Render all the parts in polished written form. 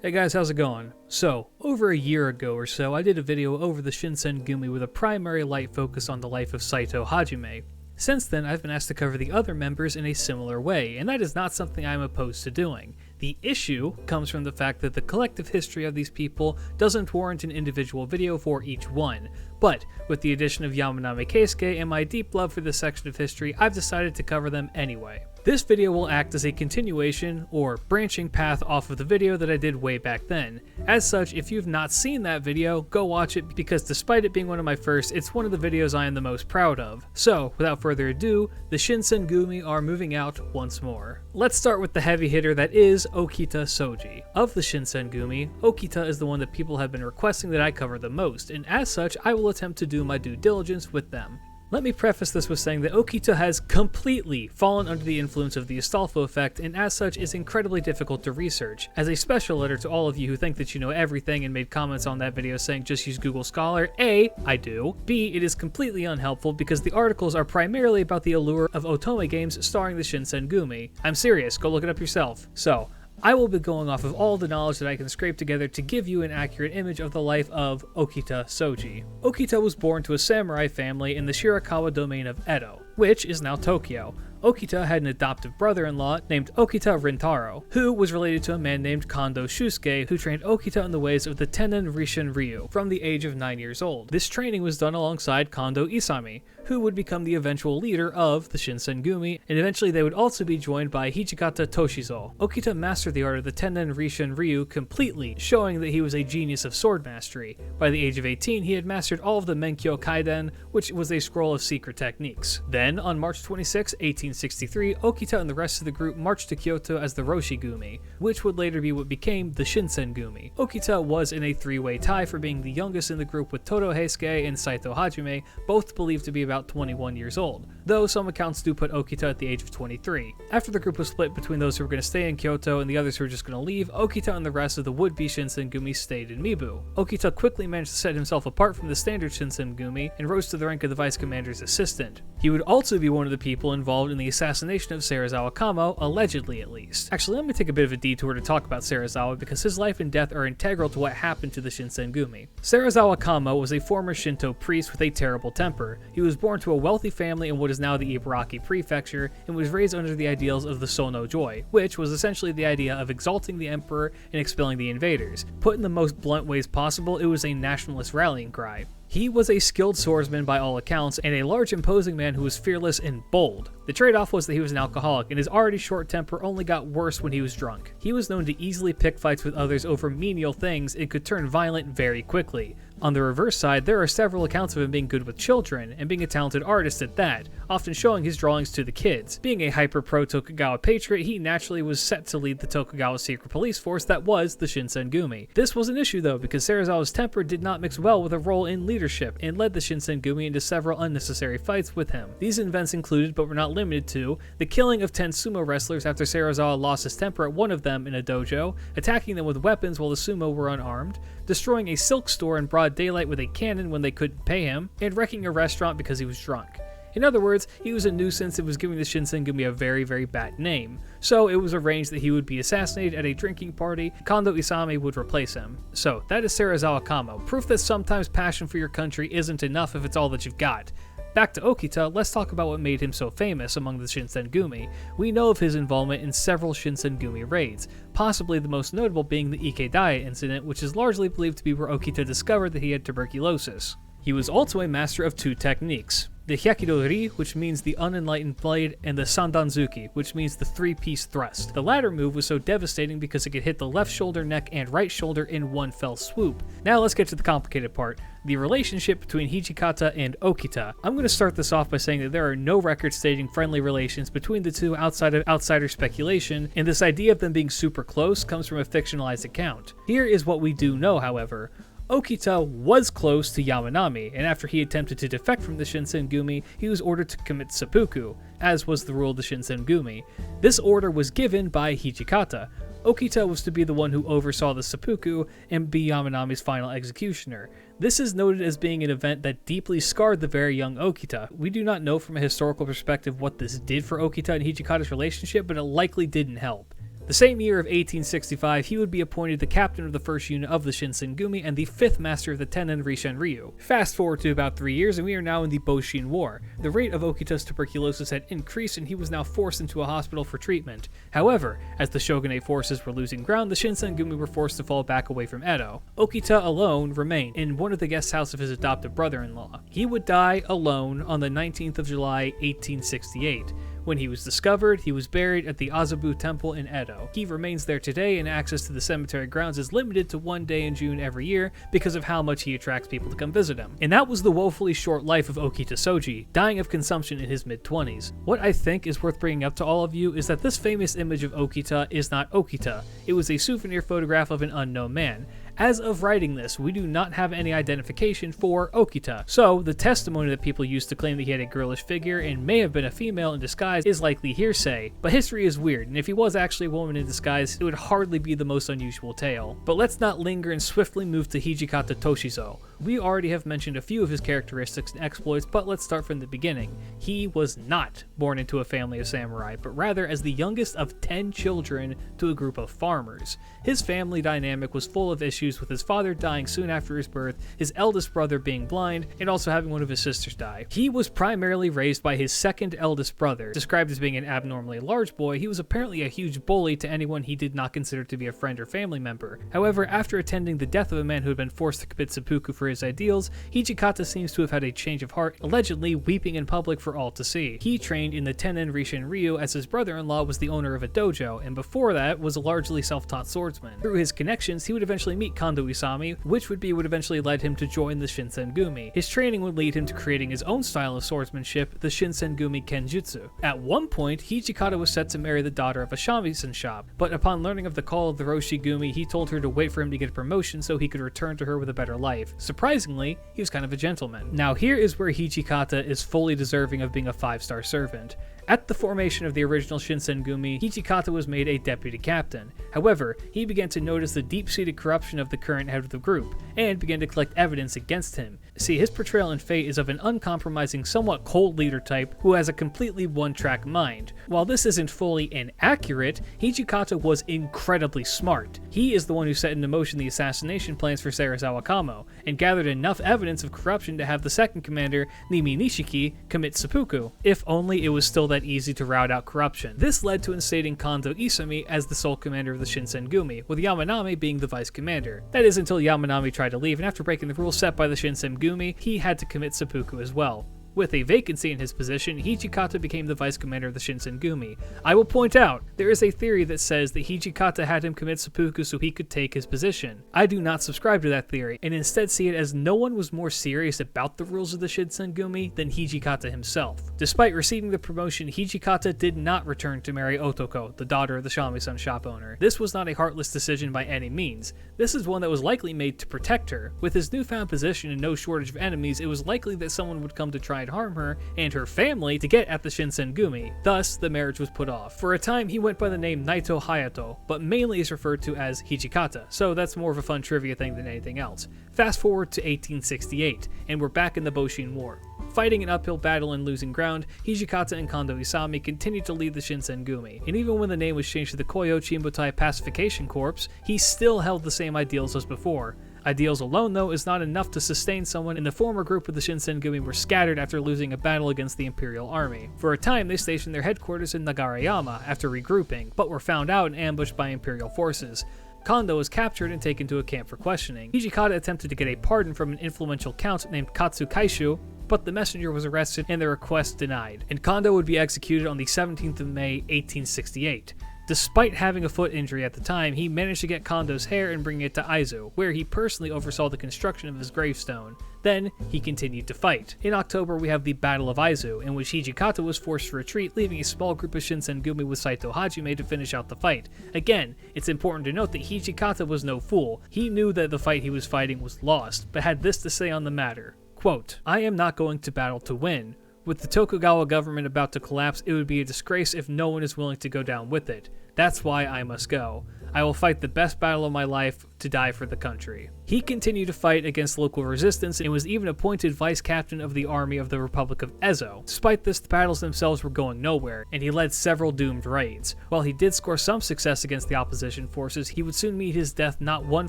Hey guys, how's it going? So, over a year ago or so, I did a video over the Shinsengumi with a primary light focus on the life of Saito Hajime. Since then, I've been asked to cover the other members in a similar way, and that is not something I'm opposed to doing. The issue comes from the fact that the collective history of these people doesn't warrant an individual video for each one, but with the addition of Yamanami Keisuke and my deep love for this section of history, I've decided to cover them anyway. This video will act as a continuation, or branching path off of the video that I did way back then. As such, if you've not seen that video, go watch it because despite it being one of my first, it's one of the videos I am the most proud of. So, without further ado, the Shinsengumi are moving out once more. Let's start with the heavy hitter that is Okita Soji. Of the Shinsengumi, Okita is the one that people have been requesting that I cover the most, and as such, I will attempt to do my due diligence with them. Let me preface this with saying that Okita has completely fallen under the influence of the Astolfo effect and as such is incredibly difficult to research. As a special letter to all of you who think that you know everything and made comments on that video saying just use Google Scholar, A, I do. B, it is completely unhelpful because the articles are primarily about the allure of otome games starring the Shinsengumi. I'm serious, go look it up yourself. So, I will be going off of all the knowledge that I can scrape together to give you an accurate image of the life of Okita Soji. Okita was born to a samurai family in the Shirakawa domain of Edo, which is now Tokyo. Okita had an adoptive brother-in-law named Okita Rintaro, who was related to a man named Kondo Shusuke, who trained Okita in the ways of the Tennen Rishin Ryu from the age of 9 years old. This training was done alongside Kondo Isami, who would become the eventual leader of the Shinsengumi, and eventually they would also be joined by Hijikata Toshizo. Okita mastered the art of the Tennen Rishin Ryu completely, showing that he was a genius of sword mastery. By the age of 18, he had mastered all of the Menkyo Kaiden, which was a scroll of secret techniques. Then, on March 26, 1863, Okita and the rest of the group marched to Kyoto as the Roshigumi, which would later be what became the Shinsengumi. Okita was in a three-way tie for being the youngest in the group with Todo Heisuke and Saito Hajime, both believed to be about 21 years old, though some accounts do put Okita at the age of 23. After the group was split between those who were going to stay in Kyoto and the others who were just going to leave, Okita and the rest of the would-be Shinsengumi stayed in Mibu. Okita quickly managed to set himself apart from the standard Shinsengumi and rose to the rank of the vice commander's assistant. He would also be one of the people involved in the assassination of Serizawa Kamo, allegedly at least. Actually, let me take a bit of a detour to talk about Serizawa because his life and death are integral to what happened to the Shinsengumi. Serizawa Kamo was a former Shinto priest with a terrible temper. He was born to a wealthy family in what is now the Ibaraki prefecture and was raised under the ideals of the Sono Joy, which was essentially the idea of exalting the emperor and expelling the invaders. Put in the most blunt ways possible, it was a nationalist rallying cry. He was a skilled swordsman by all accounts, and a large imposing man who was fearless and bold. The trade-off was that he was an alcoholic, and his already short temper only got worse when he was drunk. He was known to easily pick fights with others over menial things and could turn violent very quickly. On the reverse side, there are several accounts of him being good with children, and being a talented artist at that, often showing his drawings to the kids. Being a hyper-pro Tokugawa patriot, he naturally was set to lead the Tokugawa secret police force that was the Shinsengumi. This was an issue though, because Serizawa's temper did not mix well with a role in leadership, and led the Shinsengumi into several unnecessary fights with him. These events included, but were not limited to, the killing of 10 sumo wrestlers after Serizawa lost his temper at one of them in a dojo, attacking them with weapons while the sumo were unarmed, destroying a silk store in broad daylight with a cannon when they couldn't pay him, and wrecking a restaurant because he was drunk. In other words, he was a nuisance and was giving the Shinsengumi a very, very bad name. So it was arranged that he would be assassinated at a drinking party, Kondo Isami would replace him. So that is Serizawa Kamo, proof that sometimes passion for your country isn't enough if it's all that you've got. Back to Okita, let's talk about what made him so famous among the Shinsengumi. We know of his involvement in several Shinsengumi raids, possibly the most notable being the Ikedaya incident, which is largely believed to be where Okita discovered that he had tuberculosis. He was also a master of two techniques, the Hyakido-ri, which means the unenlightened blade, and the Sandanzuki, which means the three-piece thrust. The latter move was so devastating because it could hit the left shoulder, neck, and right shoulder in one fell swoop. Now let's get to the complicated part, the relationship between Hijikata and Okita. I'm going to start this off by saying that there are no records stating friendly relations between the two outside of outsider speculation, and this idea of them being super close comes from a fictionalized account. Here is what we do know, however. Okita was close to Yamanami, and after he attempted to defect from the Shinsengumi, he was ordered to commit seppuku, as was the rule of the Shinsengumi. This order was given by Hijikata. Okita was to be the one who oversaw the seppuku and be Yamanami's final executioner. This is noted as being an event that deeply scarred the very young Okita. We do not know from a historical perspective what this did for Okita and Hijikata's relationship, but it likely didn't help. The same year of 1865, he would be appointed the captain of the first unit of the Shinsengumi and the 5th master of the Tennen Rishen Ryu. Fast forward to about 3 years and we are now in the Boshin War. The rate of Okita's tuberculosis had increased and he was now forced into a hospital for treatment. However, as the shogunate forces were losing ground, the Shinsengumi were forced to fall back away from Edo. Okita alone remained in one of the guest houses of his adoptive brother-in-law. He would die alone on the 19th of July, 1868. When he was discovered, he was buried at the Azabu Temple in Edo. He remains there today, and access to the cemetery grounds is limited to one day in June every year because of how much he attracts people to come visit him. And that was the woefully short life of Okita Soji, dying of consumption in his mid-20s. What I think is worth bringing up to all of you is that this famous image of Okita is not Okita. It was a souvenir photograph of an unknown man. As of writing this, we do not have any identification for Okita, so the testimony that people used to claim that he had a girlish figure and may have been a female in disguise is likely hearsay, but history is weird, and if he was actually a woman in disguise, it would hardly be the most unusual tale. But let's not linger and swiftly move to Hijikata Toshizo. We already have mentioned a few of his characteristics and exploits, but let's start from the beginning. He was not born into a family of samurai, but rather as the youngest of 10 children to a group of farmers. His family dynamic was full of issues, with his father dying soon after his birth, his eldest brother being blind, and also having one of his sisters die. He was primarily raised by his second eldest brother. Described as being an abnormally large boy, he was apparently a huge bully to anyone he did not consider to be a friend or family member. However, after attending the death of a man who had been forced to commit seppuku for his ideals, Hijikata seems to have had a change of heart, allegedly weeping in public for all to see. He trained in the Tennen Rishen Ryu as his brother-in-law was the owner of a dojo, and before that was a largely self-taught swordsman. Through his connections, he would eventually meet Kondo Isami, which would be what eventually led him to join the Shinsengumi. His training would lead him to creating his own style of swordsmanship, the Shinsengumi Kenjutsu. At one point, Hijikata was set to marry the daughter of a shamisen shop, but upon learning of the call of the Roshigumi, he told her to wait for him to get a promotion so he could return to her with a better life. Surprisingly, he was kind of a gentleman. Now here is where Hijikata is fully deserving of being a 5-star servant. At the formation of the original Shinsengumi, Hijikata was made a deputy captain. However, he began to notice the deep-seated corruption of the current head of the group, and began to collect evidence against him. See, his portrayal in Fate is of an uncompromising, somewhat cold leader type who has a completely one-track mind. While this isn't fully inaccurate, Hijikata was incredibly smart. He is the one who set into motion the assassination plans for Serizawa Kamo, and gathered enough evidence of corruption to have the second commander, Nimi Nishiki, commit seppuku. If only it was still that easy to rout out corruption. This led to instating Kondo Isami as the sole commander of the Shinsengumi, with Yamanami being the vice commander. That is until Yamanami tried to leave, and after breaking the rules set by the Shinsengumi, he had to commit seppuku as well. With a vacancy in his position, Hijikata became the vice commander of the Shinsengumi. I will point out, there is a theory that says that Hijikata had him commit seppuku so he could take his position. I do not subscribe to that theory, and instead see it as no one was more serious about the rules of the Shinsengumi than Hijikata himself. Despite receiving the promotion, Hijikata did not return to marry Otoko, the daughter of the shamisen shop owner. This was not a heartless decision by any means. This is one that was likely made to protect her. With his newfound position and no shortage of enemies, it was likely that someone would come to try and harm her and her family to get at the Shinsengumi. Thus, the marriage was put off. For a time, he went by the name Naito Hayato, but mainly is referred to as Hijikata, so that's more of a fun trivia thing than anything else. Fast forward to 1868, and we're back in the Boshin War. Fighting an uphill battle and losing ground, Hijikata and Kondo Isami continued to lead the Shinsengumi, and even when the name was changed to the Koyo Chimbutai Pacification Corps, he still held the same ideals as before. Ideals alone, though, is not enough to sustain someone, and the former group of the Shinsengumi were scattered after losing a battle against the Imperial Army. For a time, they stationed their headquarters in Nagarayama after regrouping, but were found out and ambushed by Imperial forces. Kondo was captured and taken to a camp for questioning. Hijikata attempted to get a pardon from an influential count named Katsu Kaishu, but the messenger was arrested and the request denied, and Kondo would be executed on the 17th of May, 1868. Despite having a foot injury at the time, he managed to get Kondo's hair and bring it to Aizu, where he personally oversaw the construction of his gravestone. Then, he continued to fight. In October, we have the Battle of Aizu, in which Hijikata was forced to retreat, leaving a small group of Shinsengumi with Saito Hajime to finish out the fight. Again, it's important to note that Hijikata was no fool. He knew that the fight he was fighting was lost, but had this to say on the matter. Quote, "I am not going to battle to win. With the Tokugawa government about to collapse, it would be a disgrace if no one is willing to go down with it. That's why I must go. I will fight the best battle of my life to die for the country. He continued to fight against local resistance and was even appointed vice captain of the army of the Republic of Ezo. Despite this, the battles themselves were going nowhere, and he led several doomed raids. While he did score some success against the opposition forces, he would soon meet his death not one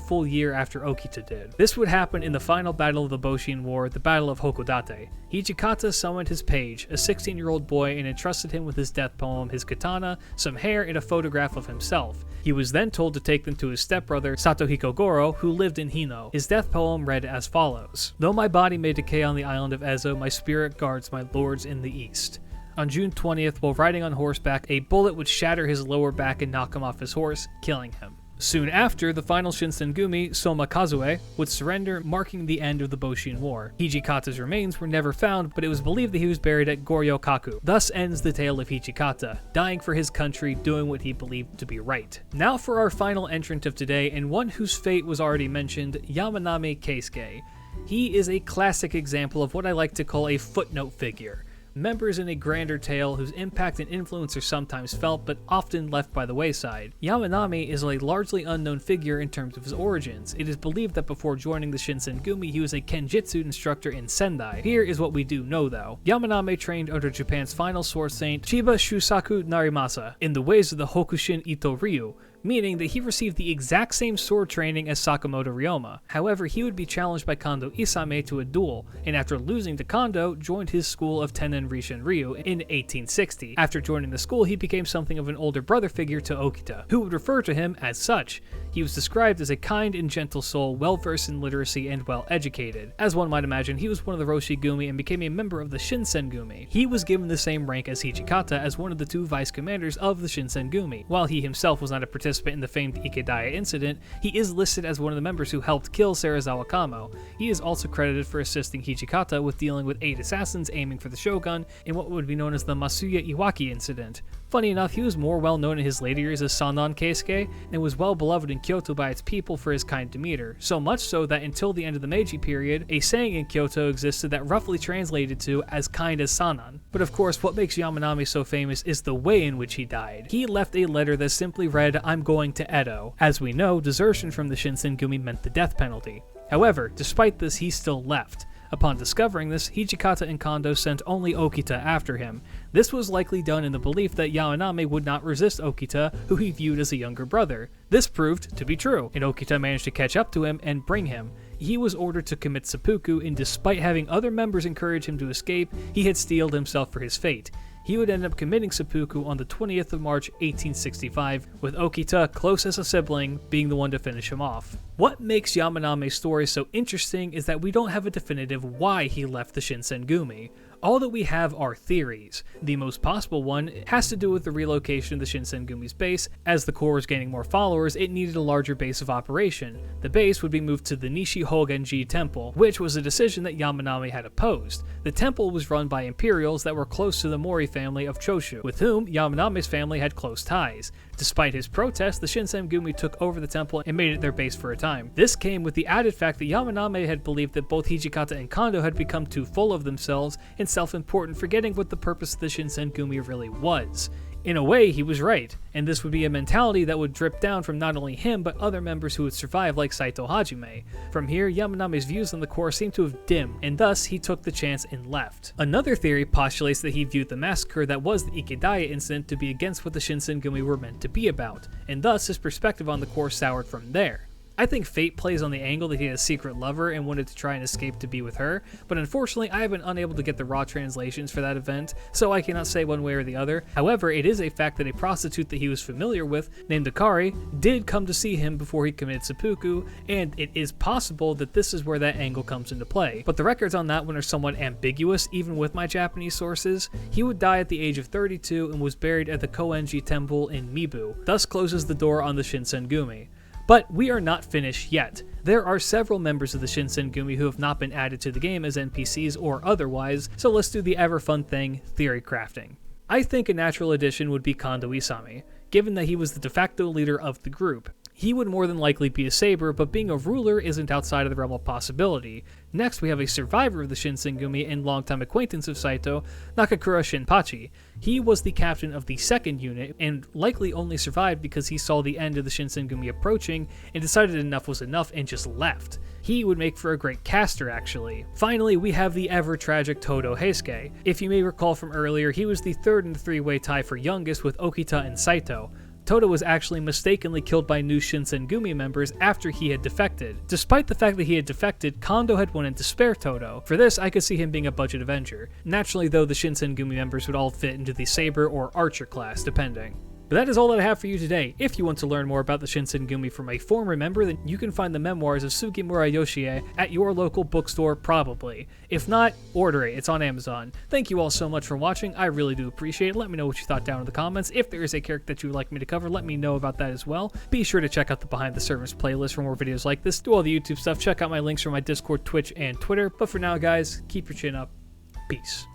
full year after Okita did. This would happen in the final battle of the Boshin War, the Battle of Hokodate. Hijikata summoned his page, a 16-year-old boy, and entrusted him with his death poem, his katana, some hair, and a photograph of himself. He was then told to take them to his stepbrother, Satohiko Goro, who lived in Hino. His death poem read as follows: "Though my body may decay on the island of Ezo, my spirit guards my lords in the east." On June 20th, while riding on horseback, a bullet would shatter his lower back and knock him off his horse, killing him. Soon after, the final Shinsengumi, Soma Kazue, would surrender, marking the end of the Boshin War. Hijikata's remains were never found, but it was believed that he was buried at Goryokaku. Thus ends the tale of Hijikata, dying for his country, doing what he believed to be right. Now for our final entrant of today, and one whose fate was already mentioned, Yamanami Keisuke. He is a classic example of what I like to call a footnote figure. Members in a grander tale whose impact and influence are sometimes felt but often left by the wayside. Yamanami is a largely unknown figure in terms of his origins. It is believed that before joining the Shinsengumi, he was a Kenjutsu instructor in Sendai. Here is what we do know though. Yamanami trained under Japan's final sword saint, Chiba Shusaku Narimasa, in the ways of the Hokushin Ito Ryu, meaning that he received the exact same sword training as Sakamoto Ryoma. However, he would be challenged by Kondo Isame to a duel, and after losing to Kondo, joined his school of Tennen Rishin Ryu in 1860. After joining the school, he became something of an older brother figure to Okita, who would refer to him as such. He was described as a kind and gentle soul, well-versed in literacy and well-educated. As one might imagine, he was one of the Roshigumi and became a member of the Shinsengumi. He was given the same rank as Hijikata as one of the two vice commanders of the Shinsengumi. While he himself was not a participant in the famed Ikedaya incident, he is listed as one of the members who helped kill Serizawa Kamo. He is also credited for assisting Hijikata with dealing with 8 assassins aiming for the shogun in what would be known as the Masuya Iwaki incident. Funny enough, he was more well known in his later years as Sannan Keisuke, and was well beloved in Kyoto by its people for his kind demeanor, so much so that until the end of the Meiji period, a saying in Kyoto existed that roughly translated to as kind as Sannan. But of course, what makes Yamanami so famous is the way in which he died. He left a letter that simply read, "I'm going to Edo." As we know, desertion from the Shinsengumi meant the death penalty. However, despite this, he still left. Upon discovering this, Hijikata and Kondo sent only Okita after him. This was likely done in the belief that Yamanami would not resist Okita, who he viewed as a younger brother. This proved to be true, and Okita managed to catch up to him and bring him. He was ordered to commit seppuku, and despite having other members encourage him to escape, he had steeled himself for his fate. He would end up committing seppuku on the 20th of March 1865, with Okita, close as a sibling, being the one to finish him off. What makes Yamanami's story so interesting is that we don't have a definitive why he left the Shinsengumi. All that we have are theories. The most possible one has to do with the relocation of the Shinsengumi's base. As the Corps was gaining more followers, it needed a larger base of operation. The base would be moved to the Nishi Hogenji Temple, which was a decision that Yamanami had opposed. The temple was run by Imperials that were close to the Mori family of Choshu, with whom Yamanami's family had close ties. Despite his protest, the Shinsengumi took over the temple and made it their base for a time. This came with the added fact that Yamanami had believed that both Hijikata and Kondo had become too full of themselves and self-important, forgetting what the purpose of the Shinsengumi really was. In a way, he was right, and this would be a mentality that would drip down from not only him, but other members who would survive like Saito Hajime. From here, Yamanami's views on the Corps seem to have dimmed, and thus he took the chance and left. Another theory postulates that he viewed the massacre that was the Ikedaya incident to be against what the Shinsengumi were meant to be about, and thus his perspective on the Corps soured from there. I think fate plays on the angle that he had a secret lover and wanted to try and escape to be with her, but unfortunately I have been unable to get the raw translations for that event, so I cannot say one way or the other. However, it is a fact that a prostitute that he was familiar with, named Akari, did come to see him before he committed seppuku, and it is possible that this is where that angle comes into play. But the records on that one are somewhat ambiguous, even with my Japanese sources. He would die at the age of 32 and was buried at the Koenji Temple in Mibu, thus closes the door on the Shinsengumi. But we are not finished yet. There are several members of the Shinsengumi who have not been added to the game as NPCs or otherwise, so let's do the ever fun thing, theory crafting. I think a natural addition would be Kondo Isame, given that he was the de facto leader of the group. he would more than likely be a saber, but being a ruler isn't outside of the realm of possibility. Next, we have a survivor of the Shinsengumi and longtime acquaintance of Saito, Nakakura Shinpachi. He was the captain of the second unit, and likely only survived because he saw the end of the Shinsengumi approaching and decided enough was enough and just left. He would make for a great caster, actually. Finally, we have the ever-tragic Todo Heisuke. If you may recall from earlier, he was the third in the three-way tie for youngest with Okita and Saito. Todo was actually mistakenly killed by new Shinsengumi members after he had defected. Despite the fact that he had defected, Kondo had wanted to spare Todo. For this, I could see him being a budget Avenger. Naturally though, the Shinsengumi members would all fit into the Saber or Archer class, depending. But that is all that I have for you today. If you want to learn more about the Shinsengumi from a former member, then you can find the memoirs of Sugimura Yoshie at your local bookstore, probably. If not, order it. It's on Amazon. Thank you all so much for watching. I really do appreciate it. Let me know what you thought down in the comments. If there is a character that you would like me to cover, let me know about that as well. Be sure to check out the Behind the Servers playlist for more videos like this. Do all the YouTube stuff. Check out my links for my Discord, Twitch, and Twitter. But for now, guys, keep your chin up. Peace.